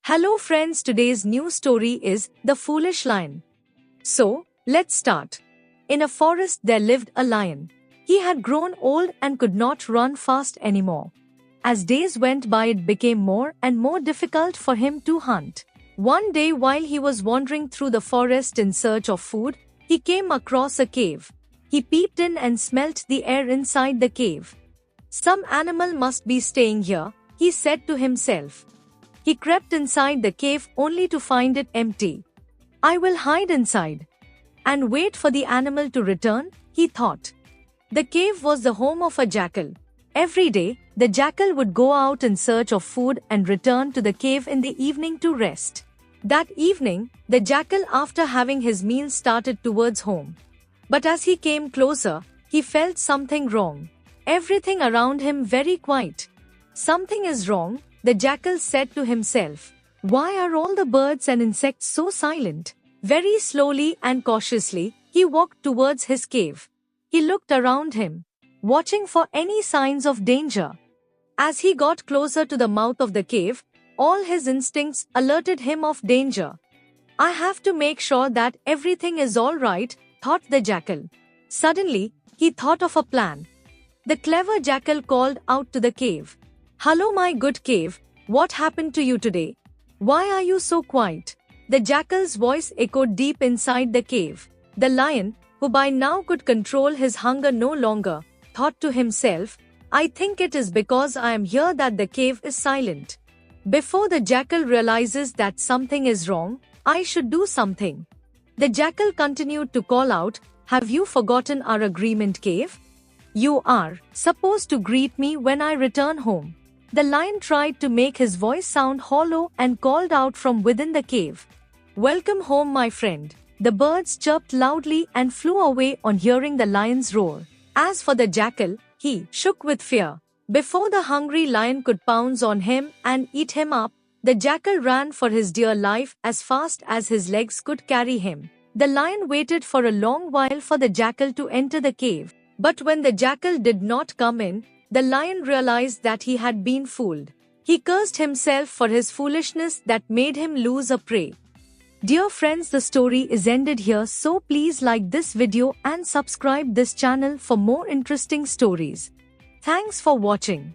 Hello friends, today's new story is The Foolish Lion. So, let's start. In a forest there lived a lion. He had grown old and could not run fast anymore. As days went by, it became more and more difficult for him to hunt. One day while he was wandering through the forest in search of food, he came across a cave. He peeped in and smelt the air inside the cave. Some animal must be staying here, he said to himself. He crept inside the cave only to find it empty. I will hide inside and wait for the animal to return, he thought. The cave was the home of a jackal. Every day, the jackal would go out in search of food and return to the cave in the evening to rest. That evening, the jackal, after having his meal, started towards home. But as he came closer, he felt something wrong. Everything around him very quiet. Something is wrong, the jackal said to himself. Why are all the birds and insects so silent? Very slowly and cautiously, he walked towards his cave. He looked around him, watching for any signs of danger. As he got closer to the mouth of the cave, all his instincts alerted him of danger. I have to make sure that everything is all right, thought the jackal. Suddenly, he thought of a plan. The clever jackal called out to the cave. Hello my good cave, what happened to you today? Why are you so quiet? The jackal's voice echoed deep inside the cave. The lion, who by now could control his hunger no longer, thought to himself, I think it is because I am here that the cave is silent. Before the jackal realizes that something is wrong, I should do something. The jackal continued to call out, Have you forgotten our agreement, cave? You are supposed to greet me when I return home. The lion tried to make his voice sound hollow and called out from within the cave. Welcome home, my friend. The birds chirped loudly and flew away on hearing the lion's roar. As for the jackal, he shook with fear. Before the hungry lion could pounce on him and eat him up, the jackal ran for his dear life as fast as his legs could carry him. The lion waited for a long while for the jackal to enter the cave. But when the jackal did not come in, the lion realized that he had been fooled. He cursed himself for his foolishness that made him lose a prey. Dear friends, the story is ended here, so please like this video and subscribe this channel for more interesting stories. Thanks for watching.